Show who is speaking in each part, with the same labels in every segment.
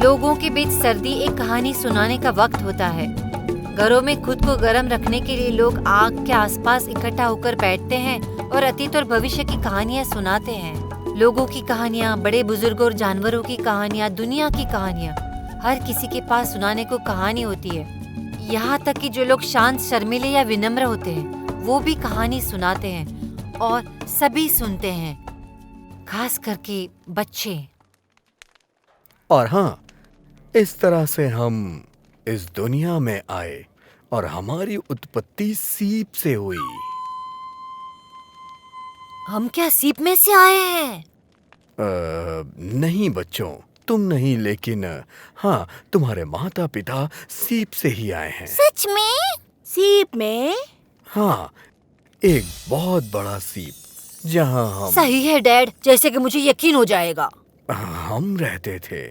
Speaker 1: लोगों के बीच सर्दी एक कहानी सुनाने का वक्त होता है। घरों में खुद को गर्म रखने के लिए लोग आग के आसपास इकट्ठा होकर बैठते हैं और अतीत और भविष्य की कहानियाँ सुनाते हैं। लोगों की कहानियाँ, बड़े बुजुर्गों और जानवरों की कहानियाँ, दुनिया की कहानियाँ, हर किसी के पास सुनाने को कहानी होती है। यहाँ तक कि जो लोग शांत, शर्मीले या विनम्र होते हैं वो भी कहानी सुनाते हैं और सभी सुनते हैं, खास करके बच्चे।
Speaker 2: और हाँ, इस तरह से हम इस दुनिया में आए और हमारी उत्पत्ति सीप से हुई।
Speaker 1: हम क्या सीप में से आए हैं?
Speaker 2: नहीं बच्चों, तुम नहीं, लेकिन हाँ, तुम्हारे माता पिता सीप से ही आए हैं।
Speaker 3: सच में? सीप में?
Speaker 2: हाँ, एक बहुत बड़ा सीप जहाँ हम
Speaker 1: सही है डैड, जैसे कि मुझे यकीन हो जाएगा।
Speaker 2: हम रहते थे।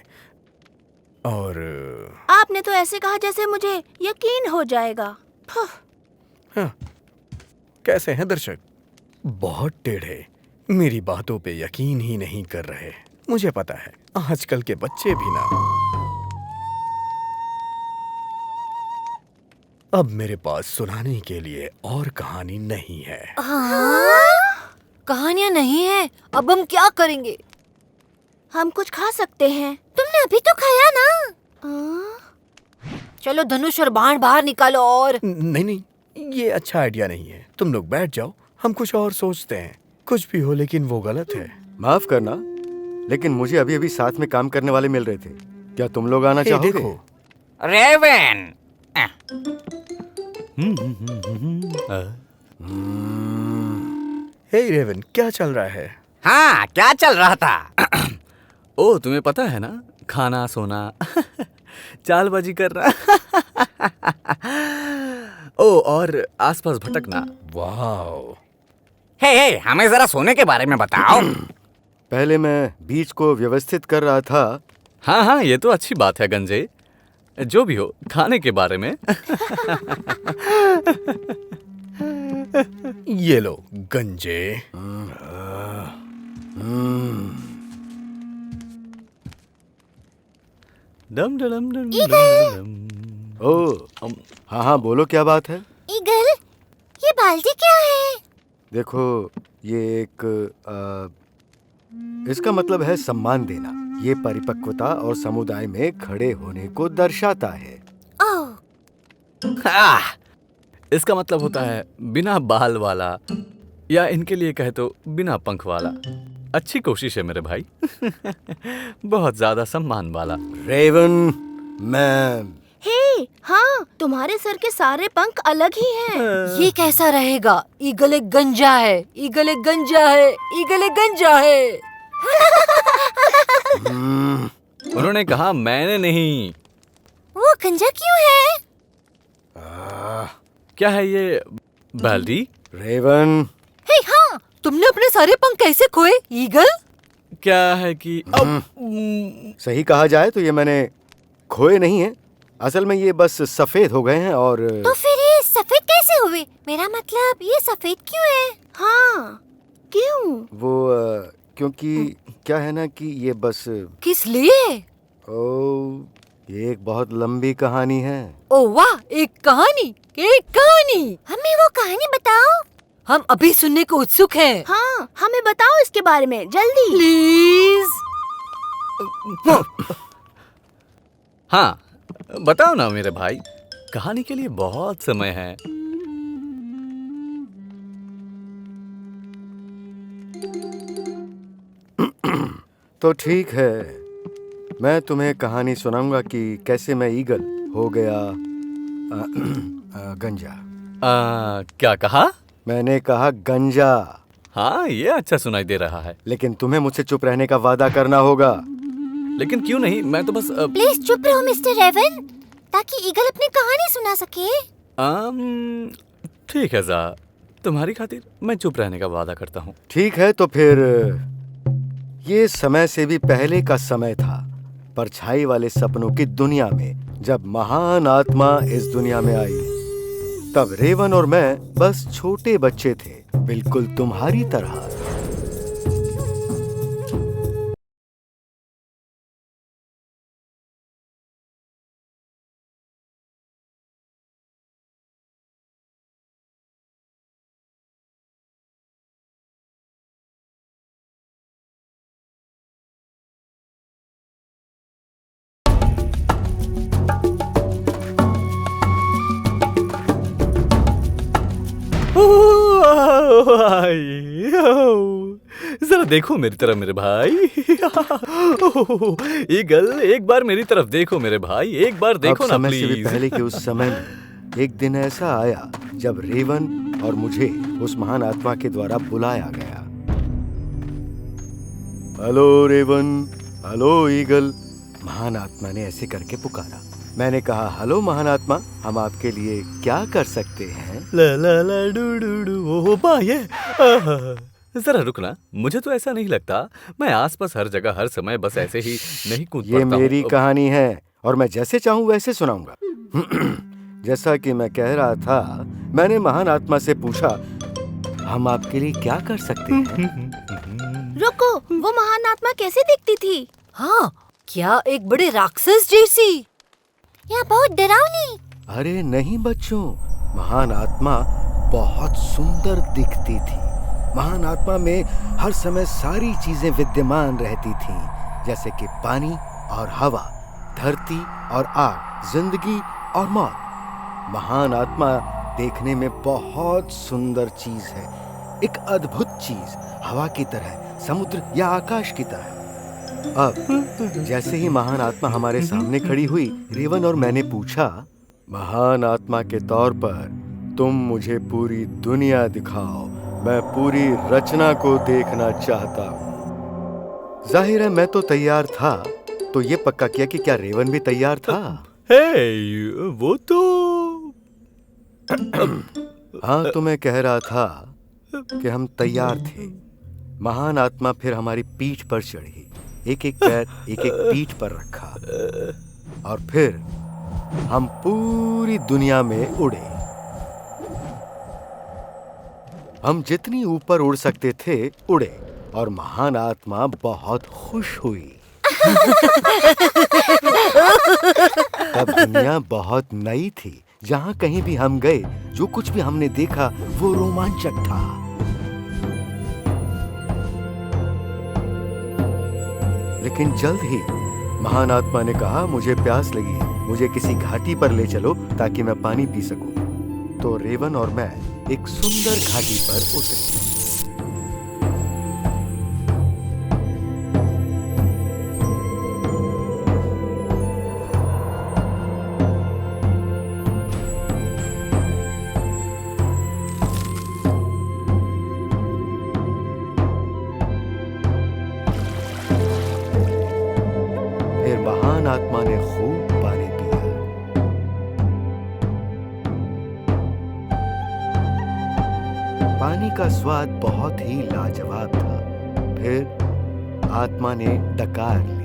Speaker 2: और
Speaker 3: आपने तो ऐसे कहा जैसे मुझे यकीन हो जाएगा।
Speaker 2: हाँ, कैसे हैं दर्शक? बहुत टेढ़े, मेरी बातों पे यकीन ही नहीं कर रहे। मुझे पता है, आजकल के बच्चे भी ना। अब मेरे पास सुनाने के लिए और कहानी नहीं है।
Speaker 1: कहानियाँ नहीं है, अब हम क्या करेंगे?
Speaker 3: हम कुछ खा सकते हैं।
Speaker 1: तुमने अभी तो खाया ना। चलो धनुष और बाण बाहर निकालो। और
Speaker 2: नहीं, ये अच्छा आइडिया नहीं है। तुम लोग बैठ जाओ, हम कुछ और सोचते हैं। कुछ भी हो, लेकिन वो गलत है।
Speaker 4: माफ करना, लेकिन मुझे अभी अभी साथ में काम करने वाले मिल रहे थे। क्या तुम लोग आना चाहोगे?
Speaker 2: देखो
Speaker 5: रेवन।
Speaker 2: हे रेवन, क्या चल रहा है?
Speaker 5: हाँ, क्या चल रहा था?
Speaker 6: ओ, तुम्हें पता है ना, खाना, सोना, चालबाजी करना। ओ, और आसपास भटकना।
Speaker 2: वाह।
Speaker 5: हे, हमें जरा सोने के बारे में बताओ।
Speaker 4: पहले मैं बीज को व्यवस्थित कर रहा था।
Speaker 6: हाँ, ये तो अच्छी बात है गंजे। जो भी हो, खाने के बारे में।
Speaker 2: ये लो गंजे।
Speaker 6: डम डम डम डम।
Speaker 4: ओ, हाँ, बोलो, क्या बात है?
Speaker 3: ईगल, ये बाल्टी क्या है?
Speaker 4: देखो, ये एक इसका मतलब है सम्मान देना। ये परिपक्वता और समुदाय में खड़े होने को दर्शाता है।
Speaker 6: इसका मतलब होता है बिना बाल वाला, या इनके लिए कहे तो बिना पंख वाला। अच्छी कोशिश है मेरे भाई। बहुत ज्यादा सम्मान वाला।
Speaker 4: रेवन, मैं
Speaker 3: हाँ, तुम्हारे सर के सारे पंख अलग ही हैं।
Speaker 1: ये कैसा रहेगा? ईगल एक गंजा है, ईगल एक गंजा है, ईगल एक गंजा है।
Speaker 6: उन्होंने कहा, मैंने नहीं।
Speaker 3: वो गंजा क्यों है?
Speaker 6: क्या है ये बाल्टी?
Speaker 4: रेवन,
Speaker 1: हे हाँ, तुमने अपने सारे पंख कैसे खोए ईगल?
Speaker 6: क्या है कि
Speaker 4: सही कहा जाए तो ये मैंने खोए नहीं है। असल में ये बस सफेद हो गए हैं। और
Speaker 3: तो फिर ये सफेद कैसे हुए? मेरा मतलब ये सफेद क्यों है? हाँ, क्यों?
Speaker 4: वो क्योंकि क्या है ना कि ये बस
Speaker 1: किस लिए?
Speaker 4: ये एक बहुत लंबी कहानी है।
Speaker 1: ओ वाह, एक कहानी, एक कहानी।
Speaker 3: हमें वो कहानी बताओ।
Speaker 1: हम अभी सुनने को उत्सुक हैं।
Speaker 3: हाँ, हमें बताओ इसके बारे में, जल्दी।
Speaker 1: प्लीज।
Speaker 6: हाँ, बताओ ना मेरे भाई, कहानी के लिए बहुत समय है।
Speaker 4: तो ठीक है, मैं तुम्हें कहानी सुनाऊंगा कि कैसे मैं ईगल हो गया गंजा।
Speaker 6: क्या कहा?
Speaker 4: मैंने कहा गंजा।
Speaker 6: हाँ, ये अच्छा सुनाई दे रहा है।
Speaker 4: लेकिन तुम्हें मुझसे चुप रहने का वादा करना होगा।
Speaker 6: लेकिन क्यों नहीं, मैं तो बस
Speaker 3: प्लीज चुप रहो मिस्टर रेवन, ताकि ईगल अपनी कहानी सुना सके।
Speaker 6: ठीक है जा, तुम्हारी खातिर मैं चुप रहने का वादा करता हूँ।
Speaker 4: ठीक है, तो फिर ये समय से भी पहले का समय था, परछाई वाले सपनों की दुनिया में। जब महान आत्मा इस दुनिया में आई, तब रेवन और मैं बस छोटे बच्चे थे, बिल्कुल तुम्हारी तरह।
Speaker 6: भाई, जरा देखो मेरी तरफ मेरे भाई। ईगल, एक बार मेरी तरफ देखो मेरे भाई, एक बार देखो
Speaker 4: अब
Speaker 6: ना
Speaker 4: समय से भी
Speaker 6: प्लीज।
Speaker 4: पहले के उस समय में एक दिन ऐसा आया जब रेवन और मुझे उस महान आत्मा के द्वारा बुलाया गया। हेलो रेवन, हेलो ईगल, महान आत्मा ने ऐसे करके पुकारा। मैंने कहा, हेलो महान आत्मा, हम आपके लिए क्या कर सकते हैं?
Speaker 6: ला ला ला डू डू डू, ओ भाई, जरा रुकना, मुझे तो ऐसा नहीं लगता। मैं आसपास हर जगह हर समय बस ऐसे ही नहीं कूद
Speaker 4: ये
Speaker 6: पड़ता
Speaker 4: मेरी
Speaker 6: हूँ।
Speaker 4: कहानी है और मैं जैसे चाहूं वैसे सुनाऊंगा। जैसा कि मैं कह रहा था, मैंने महान आत्मा से पूछा, हम आपके लिए क्या कर सकते हैं?
Speaker 3: रुको, वो महान आत्मा कैसे दिखती थी?
Speaker 1: हाँ, क्या एक बड़े राक्षस जैसी?
Speaker 3: या बहुत डरावनी?
Speaker 4: अरे नहीं बच्चों, महान आत्मा बहुत सुंदर दिखती थी। महान आत्मा में हर समय सारी चीजें विद्यमान रहती थीं, जैसे कि पानी और हवा, धरती और आग, जिंदगी और मौत। महान आत्मा देखने में बहुत सुंदर चीज है, एक अद्भुत चीज, हवा की तरह, समुद्र या आकाश की तरह। अब जैसे ही महान आत्मा हमारे सामने खड़ी हुई, रेवन और मैंने पूछा, महान आत्मा के तौर पर तुम मुझे पूरी दुनिया दिखाओ, मैं पूरी रचना को देखना चाहता हूँ। जाहिर है मैं तो तैयार था, तो ये पक्का किया कि क्या रेवन भी तैयार था?
Speaker 6: हे, वो तो
Speaker 4: हाँ, तो मैं कह रहा था कि हम तैयार थे। महान आत्मा फिर हमारी पीठ पर चढ़ी, एक एक पैर एक एक पीठ पर रखा और फिर हम पूरी दुनिया में उड़े। हम जितनी ऊपर उड़ सकते थे उड़े और महान आत्मा बहुत खुश हुई। तब दुनिया बहुत नई थी। जहां कहीं भी हम गए, जो कुछ भी हमने देखा वो रोमांचक था। लेकिन जल्द ही महान आत्मा ने कहा, मुझे प्यास लगी है, मुझे किसी घाटी पर ले चलो ताकि मैं पानी पी सकूं। तो रेवन और मैं एक सुंदर घाटी पर उतरे। फिर महान आत्मा ने खूब पानी पिया। पानी का स्वाद बहुत ही लाजवाब था। फिर आत्मा ने डकार ली।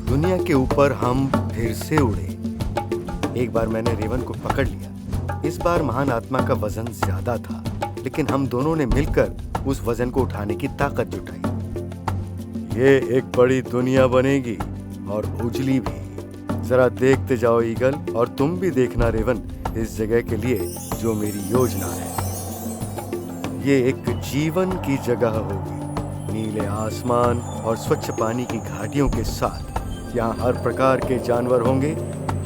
Speaker 4: दुनिया के ऊपर हम फिर से उड़े। एक बार मैंने रेवन को पकड़ लिया। इस बार महान आत्मा का वजन ज्यादा था, लेकिन हम दोनों ने मिलकर उस वजन को उठाने की ताकत जुटाई। ये एक बड़ी दुनिया बनेगी और उजली भी। जरा देखते जाओ ईगल, और तुम भी देखना रेवन, इस जगह के लिए जो मेरी योजना है। ये एक जीवन की जगह होगी, नीले आसमान और स्वच्छ पानी की घाटियों के साथ। यहाँ हर प्रकार के जानवर होंगे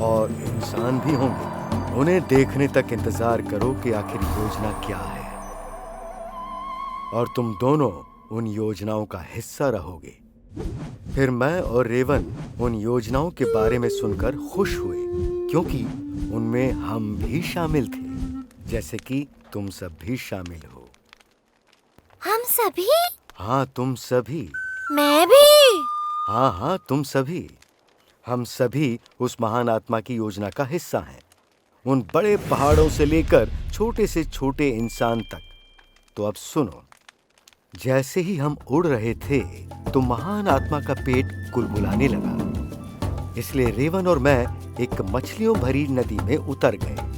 Speaker 4: और इंसान भी होंगे। उन्हें देखने तक इंतजार करो कि आखिर योजना क्या है, और तुम दोनों उन योजनाओं का हिस्सा रहोगे। फिर मैं और रेवन उन योजनाओं के बारे में सुनकर खुश हुए, क्योंकि उनमें हम भी शामिल थे, जैसे कि तुम सब भी शामिल हो।
Speaker 3: हम सभी?
Speaker 4: हाँ, तुम सभी।
Speaker 3: मैं भी?
Speaker 4: हाँ, तुम सभी। हम सभी उस महान आत्मा की योजना का हिस्सा हैं, उन बड़े पहाड़ों से लेकर छोटे से छोटे इंसान तक। तो अब सुनो, जैसे ही हम उड़ रहे थे तो महान आत्मा का पेट कुलबुलाने लगा। इसलिए रेवन और मैं एक मछलियों भरी नदी में उतर गए।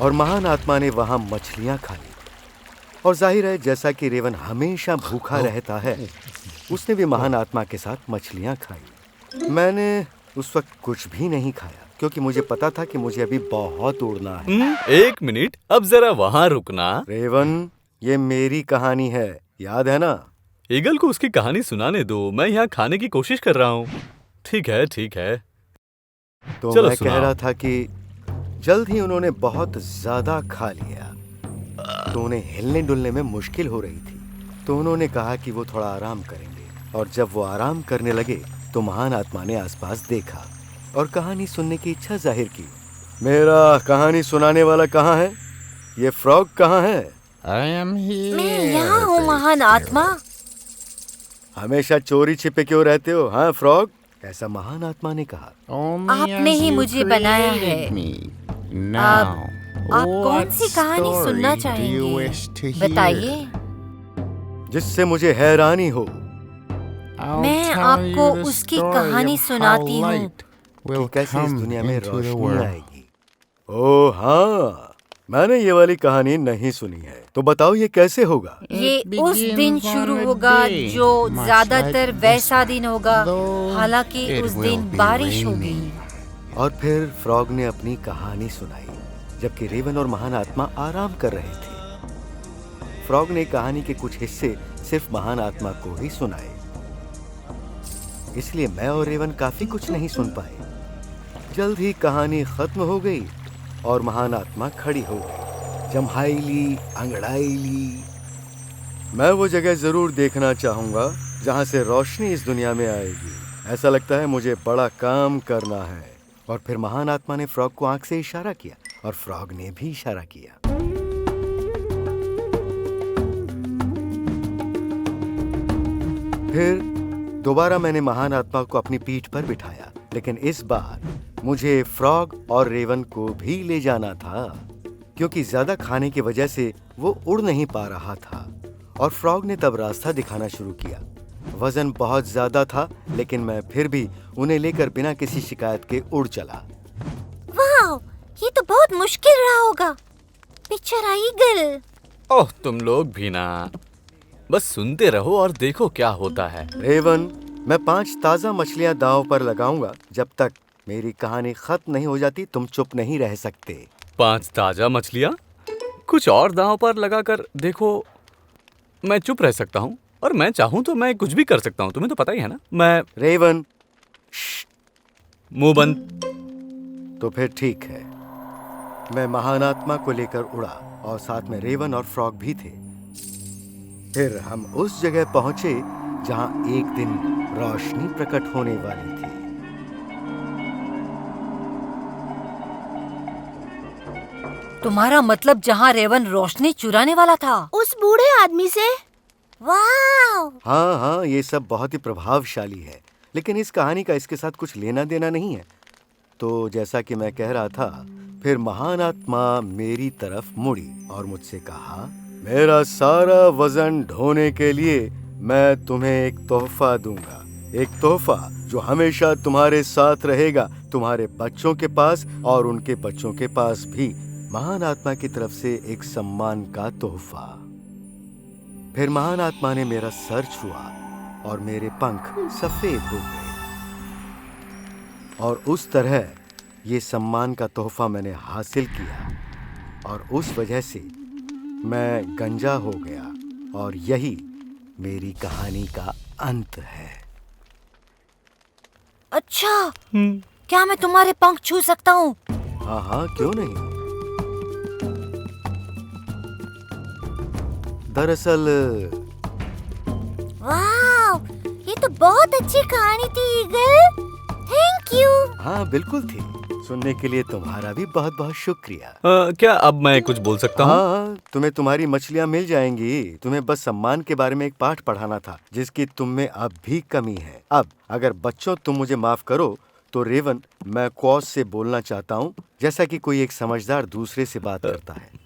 Speaker 4: और महान आत्मा ने वहां मछलियां खा ली। और जाहिर है जैसा कि रेवन हमेशा भूखा रहता है, उसने भी महान आत्मा के साथ मछलियां खाई। मैंने उस वक्त कुछ भी नहीं खाया क्योंकि मुझे पता था कि मुझे अभी बहुत उड़ना है।
Speaker 6: एक मिनट, अब जरा वहां रुकना।
Speaker 4: रेवन, ये मेरी कहानी है, याद है ना?
Speaker 6: ईगल को उसकी कहानी सुनाने दो, मैं यहाँ खाने की कोशिश कर रहा हूँ। ठीक है, ठीक है।
Speaker 4: तो
Speaker 6: चलो
Speaker 4: मैं कह
Speaker 6: सुनाओ।
Speaker 4: रहा था कि जल्द ही उन्होंने बहुत ज्यादा खा लिया, तो उन्हें हिलने डुलने में मुश्किल हो रही थी। तो उन्होंने कहा कि वो थोड़ा आराम करेंगे, और जब वो आराम करने लगे तो महान आत्मा ने आसपास देखा और कहानी सुनने की इच्छा जाहिर की। मेरा कहानी सुनाने वाला कहाँ है? ये फ्रॉग कहाँ है?
Speaker 3: मैं यहाँ हूँ महान आत्मा।
Speaker 4: हमेशा चोरी छिपे क्यों रहते हो, हाँ फ्रॉग? ऐसा महान आत्मा ने कहा।
Speaker 3: आपने ही मुझे बनाया है। अब आप कौन सी कहानी सुनना चाहेंगे? बताइए।
Speaker 4: जिससे मुझे हैरानी हो।
Speaker 3: मैं आपको उसकी कहानी सुनाती हूँ
Speaker 4: कि कैसे इस दुनिया में रोशनी आएगी। ओह हाँ, मैंने ये वाली कहानी नहीं सुनी है, तो बताओ ये कैसे होगा?
Speaker 1: ये उस दिन शुरू होगा जो ज्यादातर वैसा दिन होगा, हालांकि उस दिन बारिश होगी।
Speaker 4: और फिर फ्रॉग ने अपनी कहानी सुनाई जबकि रेवन और महान आत्मा आराम कर रहे थे। फ्रॉग ने कहानी के कुछ हिस्से सिर्फ महान आत्मा को ही सुनाए, इसलिए मैं और रेवन काफी कुछ नहीं सुन पाए। जल्द ही कहानी खत्म हो गई और महान आत्मा खड़ी हो गई, जम्हाईली, अंगड़ाईली। मैं वो जगह जरूर देखना चाहूंगा जहां से रोशनी इस दुनिया में आएगी। ऐसा लगता है मुझे बड़ा काम करना है। और फिर महान आत्मा ने फ्रॉग को आंख से इशारा किया और फ्रॉग ने भी इशारा किया। फिर दोबारा मैंने महान आत्मा को अपनी पीठ पर बिठाया, लेकिन इस बार मुझे फ्रॉग और रेवन को भी ले जाना था क्योंकि ज्यादा खाने की वजह से वो उड़ नहीं पा रहा था। और फ्रॉग ने तब रास्ता दिखाना शुरू किया। वजन बहुत ज्यादा था, लेकिन मैं फिर भी उन्हें लेकर बिना किसी शिकायत के उड़ चला।
Speaker 3: वाह, ये तो बहुत मुश्किल रहा होगा। बेचारा ईगल।
Speaker 6: ओह, तुम लोग भी ना, बस सुनते रहो और देखो क्या होता है।
Speaker 4: रेवन, मैं 5 ताजा मछलियां दांव पर लगाऊंगा। जब तक मेरी कहानी खत्म नहीं हो जाती तुम चुप नहीं रह सकते।
Speaker 6: 5 ताजा मछलियाँ? कुछ और दांव पर लगाकर देखो। मैं चुप रह सकता हूँ और मैं चाहूँ तो मैं कुछ भी कर सकता हूँ, तुम्हें तो पता ही है ना। मैं
Speaker 4: रेवन,
Speaker 6: मुंह बंद।
Speaker 4: तो फिर ठीक है। मैं महान आत्मा को लेकर उड़ा और साथ में रेवन और फ्रॉग भी थे। फिर हम उस जगह पहुंचे जहां एक दिन रोशनी प्रकट होने वाली थी।
Speaker 1: तुम्हारा मतलब जहाँ रेवन रोशनी चुराने वाला था?
Speaker 3: उस बूढ़े आदमी से? वाह।
Speaker 4: हाँ हाँ, ये सब बहुत ही प्रभावशाली है, लेकिन इस कहानी का इसके साथ कुछ लेना देना नहीं है। तो जैसा कि मैं कह रहा था, फिर महान आत्मा मेरी तरफ मुड़ी और मुझसे कहा, मेरा सारा वजन ढोने के लिए मैं तुम्हें एक तोहफा दूंगा। एक तोहफा जो हमेशा तुम्हारे साथ रहेगा, तुम्हारे बच्चों के पास और उनके बच्चों के पास भी। महान आत्मा की तरफ से एक सम्मान का तोहफा। फिर महान आत्मा ने मेरा सर छुआ और मेरे पंख सफेद हो गए। और उस तरह ये सम्मान का तोहफा मैंने हासिल किया और उस वजह से मैं गंजा हो गया। और यही मेरी कहानी का अंत है।
Speaker 1: अच्छा, क्या मैं तुम्हारे पंख छू सकता हूँ?
Speaker 4: हाँ हाँ, क्यों नहीं। दरअसल
Speaker 3: वाह, ये तो बहुत अच्छी कहानी थी ईगल। Thank you.
Speaker 4: हाँ बिल्कुल थी। सुनने के लिए तुम्हारा भी बहुत बहुत शुक्रिया।
Speaker 6: क्या अब मैं कुछ बोल सकता हूँ?
Speaker 4: हाँ, तुम्हें तुम्हारी मछलियाँ मिल जाएंगी। तुम्हें बस सम्मान के बारे में एक पाठ पढ़ाना था जिसकी तुम में अब भी कमी है। अब अगर बच्चों तुम मुझे माफ करो तो रेवन, मैं क्वॉस से बोलना चाहता हूँ जैसा कि कोई एक समझदार दूसरे से बात करता है।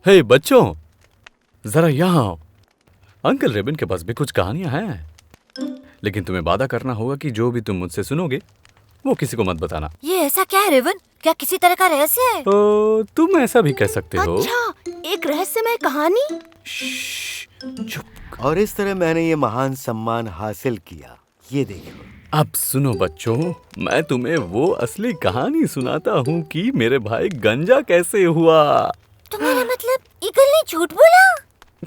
Speaker 6: हे बच्चों, जरा यहाँ आओ। अंकल रेबिन के पास भी कुछ कहानियां हैं, लेकिन तुम्हें वादा करना होगा कि जो भी तुम मुझसे सुनोगे वो किसी को मत बताना।
Speaker 1: ये ऐसा क्या है रेवन? क्या किसी तरह का रहस्य है?
Speaker 6: तो तुम ऐसा भी कह सकते हो।
Speaker 7: अच्छा, एक रहस्यमय कहानी।
Speaker 6: चुप।
Speaker 4: और इस तरह मैंने ये महान सम्मान हासिल किया। ये देखो।
Speaker 6: अब सुनो बच्चों, मैं तुम्हें वो असली कहानी सुनाता हूँ कि मेरे भाई गंजा कैसे हुआ।
Speaker 1: तुम्हारा मतलब ईगल ने झूठ बोला?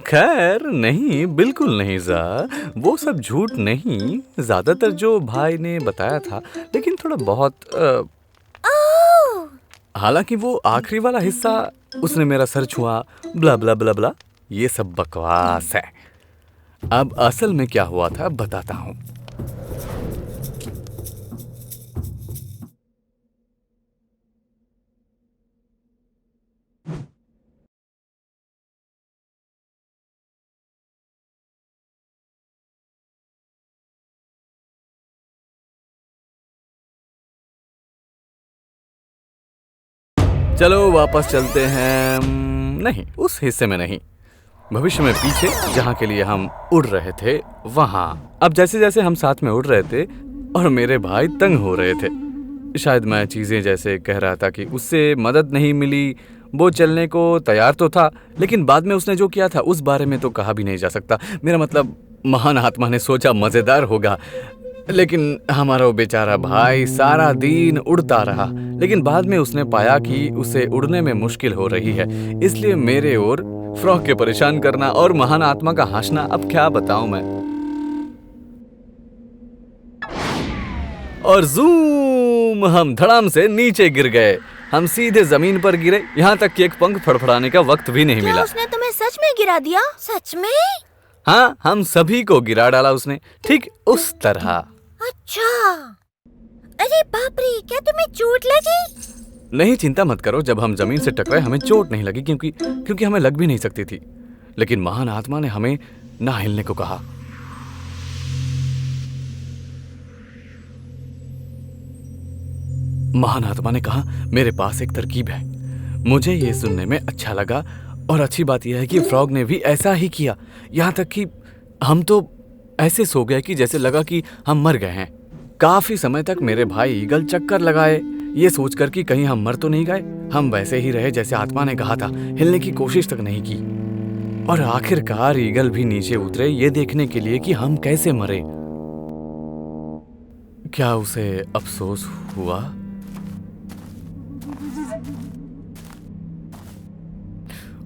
Speaker 6: खैर नहीं, बिल्कुल नहीं जा, वो सब झूठ नहीं, ज्यादातर जो भाई ने बताया था, लेकिन थोड़ा बहुत हालांकि वो आखिरी वाला हिस्सा, उसने मेरा सर छुआ, ब्ला ब्ला ब्ला ब्ला, ये सब बकवास है। अब असल में क्या हुआ था बताता हूँ। चलो वापस चलते हैं। नहीं, उस हिस्से में नहीं, भविष्य में पीछे, जहाँ के लिए हम उड़ रहे थे वहाँ। अब जैसे जैसे हम साथ में उड़ रहे थे और मेरे भाई तंग हो रहे थे, शायद मैं चीज़ें जैसे कह रहा था कि उससे मदद नहीं मिली। वो चलने को तैयार तो था, लेकिन बाद में उसने जो किया था उस बारे में तो कहा भी नहीं जा सकता। मेरा मतलब महान आत्मा ने सोचा मज़ेदार होगा, लेकिन हमारा वो बेचारा भाई सारा दिन उड़ता रहा। लेकिन बाद में उसने पाया कि उसे उड़ने में मुश्किल हो रही है, इसलिए मेरे और फ्रॉग के परेशान करना और महान आत्मा का हंसना, अब क्या बताऊं मैं। और जूम, हम धड़ाम से नीचे गिर गए। हम सीधे जमीन पर गिरे, यहाँ तक कि एक पंख फड़फड़ाने का वक्त भी नहीं
Speaker 7: क्या
Speaker 6: मिला।
Speaker 7: उसने तुम्हें सच में गिरा दिया?
Speaker 1: सच में?
Speaker 6: हाँ, हम सभी को गिरा डाला उसने, ठीक उस तरह।
Speaker 1: अच्छा। अरे बाप रे, क्या तुम्हें चोट लगी?
Speaker 6: नहीं, चिंता मत करो, जब हम जमीन से टकराए हमें चोट नहीं लगी, क्योंकि हमें लग भी नहीं सकती थी। लेकिन महान आत्मा ने हमें ना हिलने को कहा। महान आत्मा ने कहा, मेरे पास एक तरकीब है। मुझे ये सुनने में अच्छा लगा, और अच्छी बात यह है कि फ्रॉग ने भी ऐसा ही किया। यहाँ तक कि हम तो ऐसे सो गए कि जैसे लगा कि हम मर गए हैं। काफी समय तक मेरे भाई ईगल चक्कर लगाए, ये सोचकर कि कहीं हम मर तो नहीं गए। हम वैसे ही रहे जैसे आत्मा ने कहा था, हिलने की कोशिश तक नहीं की। और आखिरकार ईगल भी नीचे उतरे, ये देखने के लिए कि हम कैसे मरे। क्या उसे अफसोस हुआ?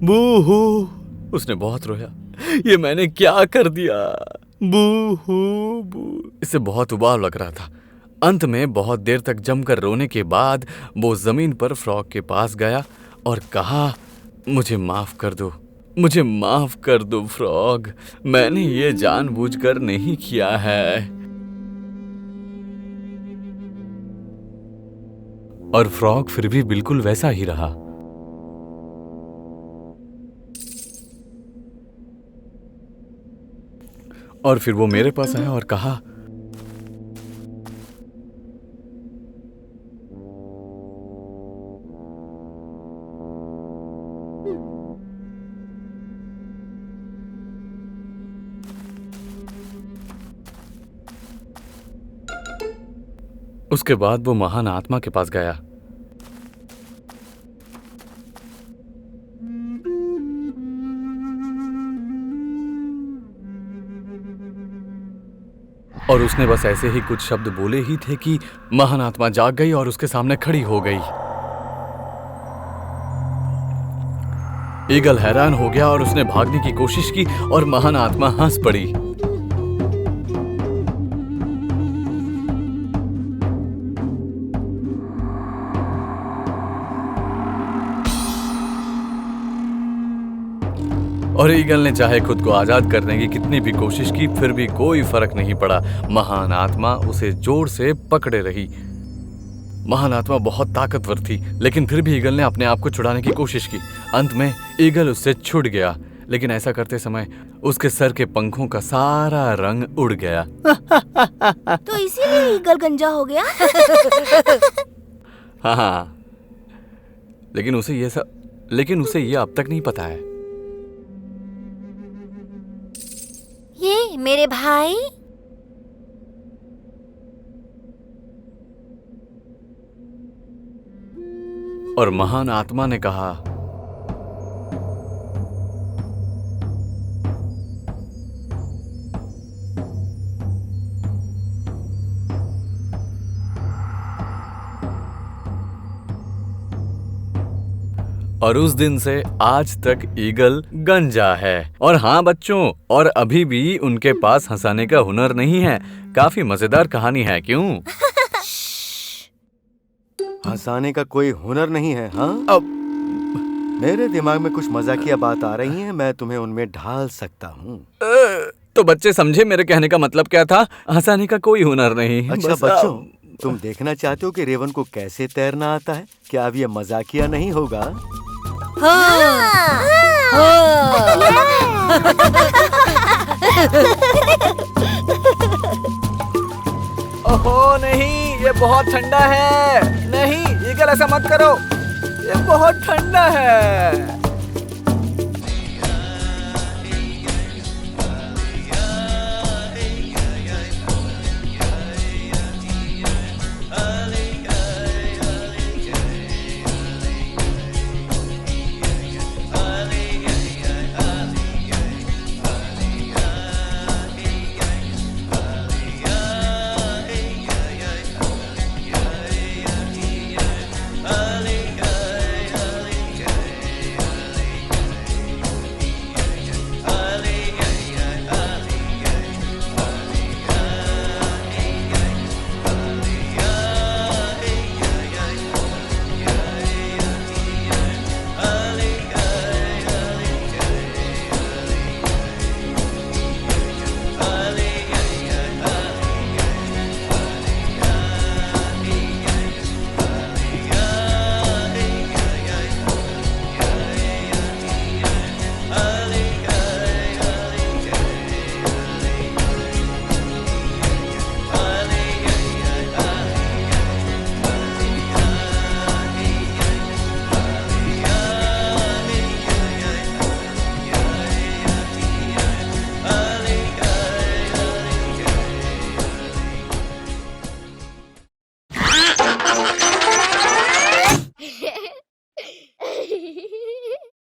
Speaker 6: बूहू, उसने बहुत रोया। ये मैंने क्या कर दिया? बूहू बू। इसे बहुत उबाल लग रहा था। अंत में बहुत देर तक जमकर रोने के बाद वो जमीन पर फ्रॉग के पास गया और कहा, मुझे माफ कर दो, मुझे माफ कर दो फ्रॉग, मैंने ये जानबूझकर नहीं किया है। और फ्रॉग फिर भी बिल्कुल वैसा ही रहा। और फिर वो मेरे पास आया और कहा, उसके बाद वो महान आत्मा के पास गया। और उसने बस ऐसे ही कुछ शब्द बोले ही थे कि महान आत्मा जाग गई और उसके सामने खड़ी हो गई। ईगल हैरान हो गया और उसने भागने की कोशिश की और महान आत्मा हंस पड़ी। और ईगल ने चाहे खुद को आजाद करने की कितनी भी कोशिश की, फिर भी कोई फर्क नहीं पड़ा। महान आत्मा उसे जोर से पकड़े रही। महान आत्मा बहुत ताकतवर थी, लेकिन फिर भी ईगल ने अपने आप को छुड़ाने की कोशिश की। अंत में ईगल उससे छूट गया, लेकिन ऐसा करते समय उसके सर के पंखों का सारा रंग उड़ गया।
Speaker 7: तो इसीलिए ईगल गंजा हो गया।
Speaker 6: हाँ, लेकिन उसे ये अब तक नहीं पता है।
Speaker 1: ये मेरे भाई?
Speaker 6: और महान आत्मा ने कहा, और उस दिन से आज तक ईगल गंजा है। और हाँ बच्चों, और अभी भी उनके पास हंसाने का हुनर नहीं है। काफी मजेदार कहानी है, क्यों?
Speaker 4: हंसाने का कोई हुनर नहीं है? हाँ,
Speaker 2: अब
Speaker 4: मेरे दिमाग में कुछ मजाकिया बात आ रही है, मैं तुम्हें उनमें ढाल सकता हूँ।
Speaker 6: तो बच्चे समझे मेरे कहने का मतलब क्या था? हंसाने का कोई हुनर नहीं।
Speaker 4: अच्छा
Speaker 6: बस,
Speaker 4: बच्चों, तुम देखना चाहते हो कि रेवन को कैसे तैरना आता है? क्या अब ये मजाकिया नहीं होगा?
Speaker 6: ओहो नहीं, ये बहुत ठंडा है। नहीं ईगल, ऐसा मत करो, ये बहुत ठंडा है।